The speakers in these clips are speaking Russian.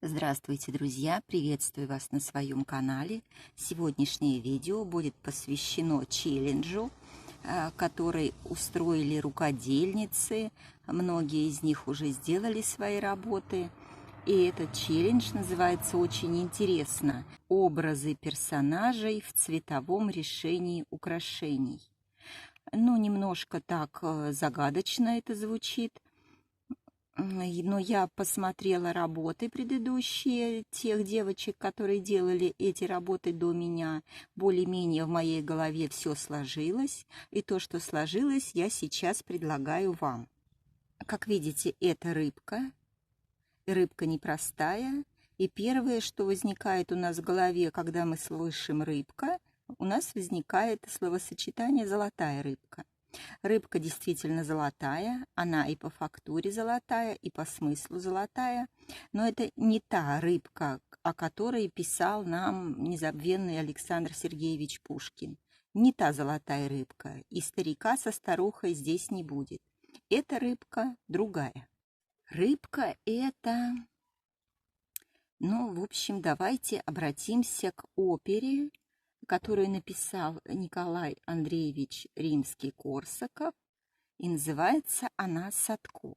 Здравствуйте, друзья! Приветствую вас на своем канале. Сегодняшнее видео будет посвящено челленджу, который устроили рукодельницы. Многие из них уже сделали свои работы. И этот челлендж называется очень интересно «Образы персонажей в цветовом решении украшений». Ну, немножко так загадочно это звучит. Но я посмотрела работы предыдущие, тех девочек, которые делали эти работы до меня. Более-менее в моей голове все сложилось. И то, что сложилось, я сейчас предлагаю вам. Как видите, это рыбка. Рыбка непростая. И первое, что возникает у нас в голове, когда мы слышим «рыбка», у нас возникает словосочетание «золотая рыбка». Рыбка действительно золотая, она и по фактуре золотая, и по смыслу золотая, но это не та рыбка, о которой писал нам незабвенный Александр Сергеевич Пушкин. Не та золотая рыбка, и старика со старухой здесь не будет. Эта рыбка другая. Рыбка это... Ну, в общем, давайте обратимся к опере, которую написал Николай Андреевич Римский-Корсаков, и называется она «Садко».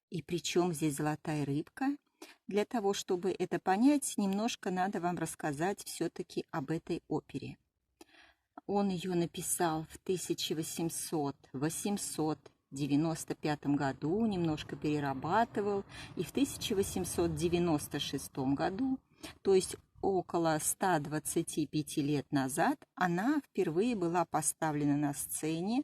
И причем здесь золотая рыбка? Для того, чтобы это понять, немножко надо вам рассказать все-таки об этой опере. Он ее написал в 1895 году, немножко перерабатывал, и в 1896 году, то есть около 125 лет назад, она впервые была поставлена на сцене,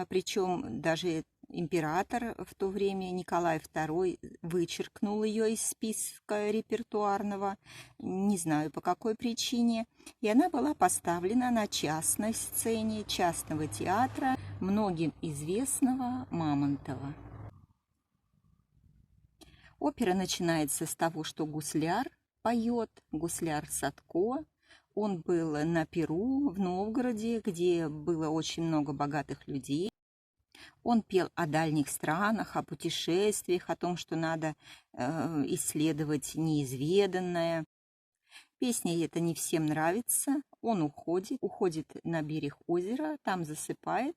причем даже император в то время Николай II вычеркнул ее из списка репертуарного, не знаю по какой причине, и она была поставлена на частной сцене частного театра, многим известного Мамонтова. Опера начинается с того, что гусляр поет, гусляр Садко. Он был на Перу в Новгороде, где было очень много богатых людей. Он пел о дальних странах, о путешествиях, о том, что надо исследовать неизведанное. Песня эта не всем нравится. Он уходит на берег озера, там засыпает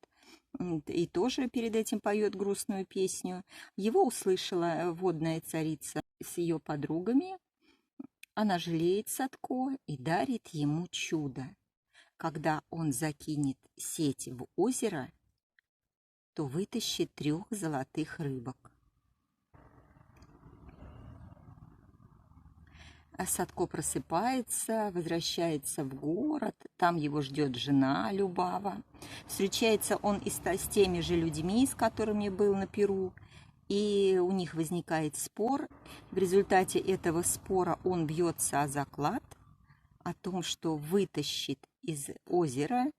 и тоже перед этим поет грустную песню. Его услышала водная царица с ее подругами. Она жалеет Садко и дарит ему чудо. Когда он закинет сеть в озеро, то вытащит 3 золотых рыбок. А Садко просыпается, возвращается в город, там его ждет жена Любава. Встречается он с теми же людьми, с которыми был на Перу, и у них возникает спор. В результате этого спора он бьется о заклад, о том, что вытащит из озера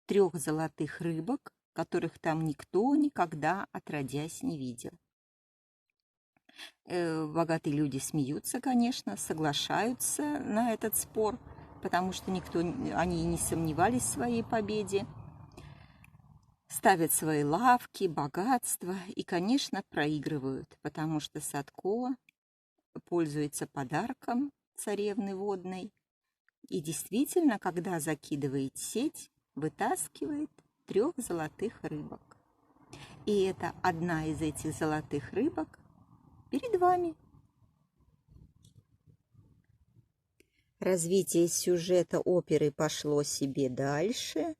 3 золотых рыбок, которых там никто никогда отродясь не видел. Богатые люди смеются, конечно, соглашаются на этот спор, потому что они не сомневались в своей победе. Ставят свои лавки, богатства и, конечно, проигрывают, потому что Садко пользуется подарком царевны водной и действительно, когда закидывает сеть, вытаскивает 3 золотых рыбок. И это одна из этих золотых рыбок перед вами. Развитие сюжета оперы пошло себе дальше,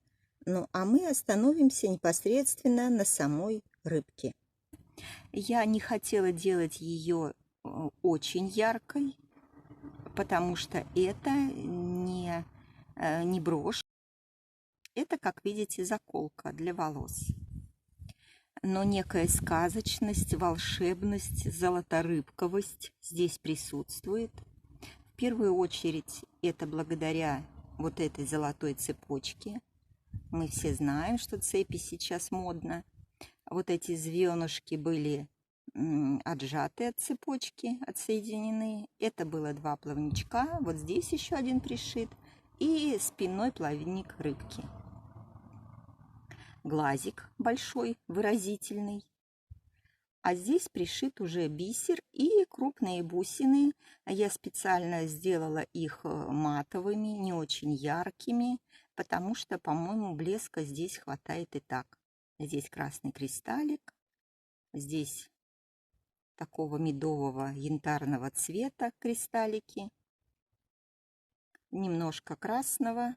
а мы остановимся непосредственно на самой рыбке. Я не хотела делать ее очень яркой, потому что это не брошь, это, как видите, заколка для волос. Но некая сказочность, волшебность, золоторыбковость здесь присутствует. В первую очередь это благодаря вот этой золотой цепочке. Мы все знаем, что цепи сейчас модно. Вот эти звенышки были отжаты от цепочки, отсоединены. Это было 2 плавничка. Вот здесь еще один пришит. И спинной плавник рыбки. Глазик большой, выразительный. А здесь пришит уже бисер и крупные бусины. Я специально сделала их матовыми, не очень яркими, потому что, по-моему, блеска здесь хватает и так. Здесь красный кристаллик, здесь такого медового янтарного цвета кристаллики, немножко красного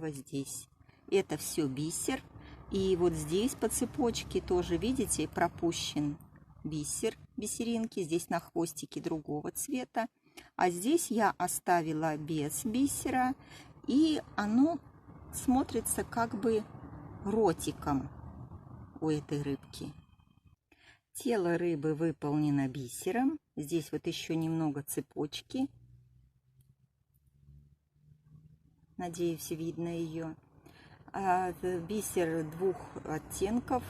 здесь. Это все бисер. И вот здесь по цепочке тоже, видите, пропущен бисер, бисеринки. Здесь на хвостике другого цвета. А здесь я оставила без бисера. И оно смотрится как бы ротиком у этой рыбки. Тело рыбы выполнено бисером. Здесь вот еще немного цепочки. Надеюсь, видно ее. Бисер двух оттенков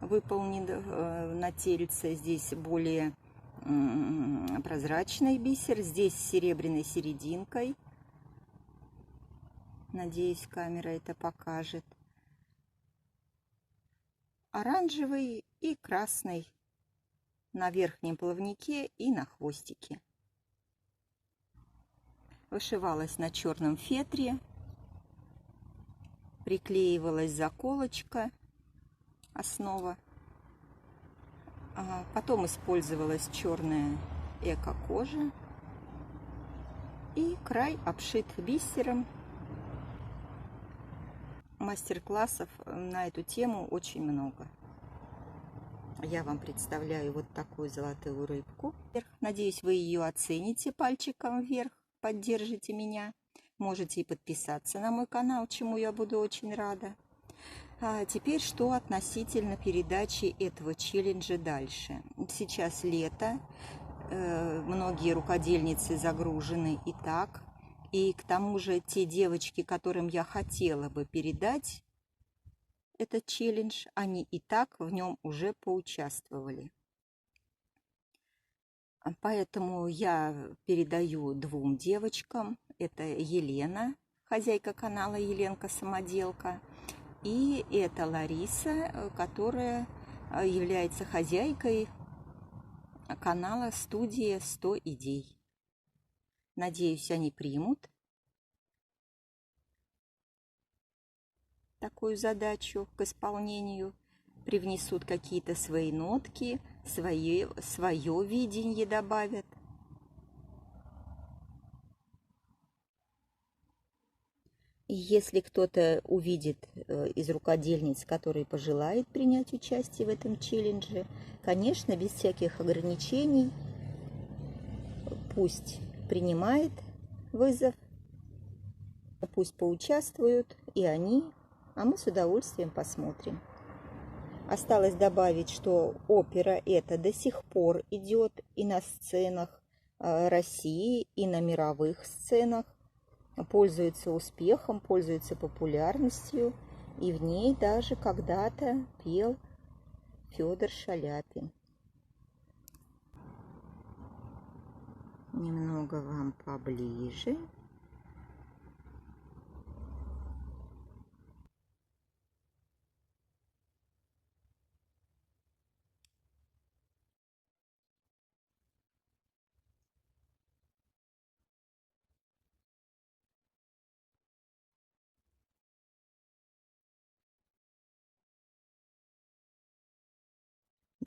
выполнен на тельце. Здесь более прозрачный бисер. Здесь с серебряной серединкой. Надеюсь, камера это покажет. Оранжевый и красный на верхнем плавнике и на хвостике. Вышивалась на черном фетре. Приклеивалась заколочка, основа. Потом использовалась черная эко-кожа. И край обшит бисером. Мастер-классов на эту тему очень много. Я вам представляю вот такую золотую рыбку. Надеюсь, вы ее оцените пальчиком вверх, поддержите меня. Можете и подписаться на мой канал, чему я буду очень рада. А теперь что относительно передачи этого челленджа дальше. Сейчас лето, многие рукодельницы загружены и так. И к тому же те девочки, которым я хотела бы передать этот челлендж, они и так в нем уже поучаствовали. Поэтому я передаю двум девочкам. Это Елена, хозяйка канала Еленка Самоделка. И это Лариса, которая является хозяйкой канала «Студия 100 идей». Надеюсь, они примут такую задачу к исполнению, привнесут какие-то свои нотки, свое видение добавят. И если кто-то увидит из рукодельниц, который пожелает принять участие в этом челлендже, конечно, без всяких ограничений, пусть принимает вызов, пусть поучаствуют и они, а мы с удовольствием посмотрим. Осталось добавить, что опера эта до сих пор идет и на сценах России, и на мировых сценах. Пользуется успехом, пользуется популярностью. И в ней даже когда-то пел Федор Шаляпин. Немного вам поближе.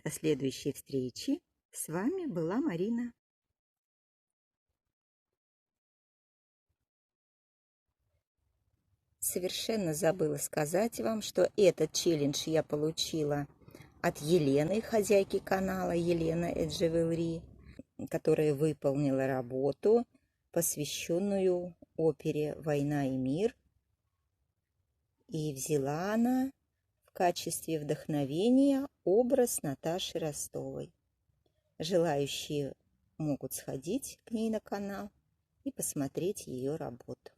До следующей встречи. С вами была Марина. Совершенно забыла сказать вам, что этот челлендж я получила от Елены, хозяйки канала Елена Эджевелри, которая выполнила работу, посвященную опере «Война и мир». И взяла она в качестве вдохновения образ Наташи Ростовой. Желающие могут сходить к ней на канал и посмотреть ее работу.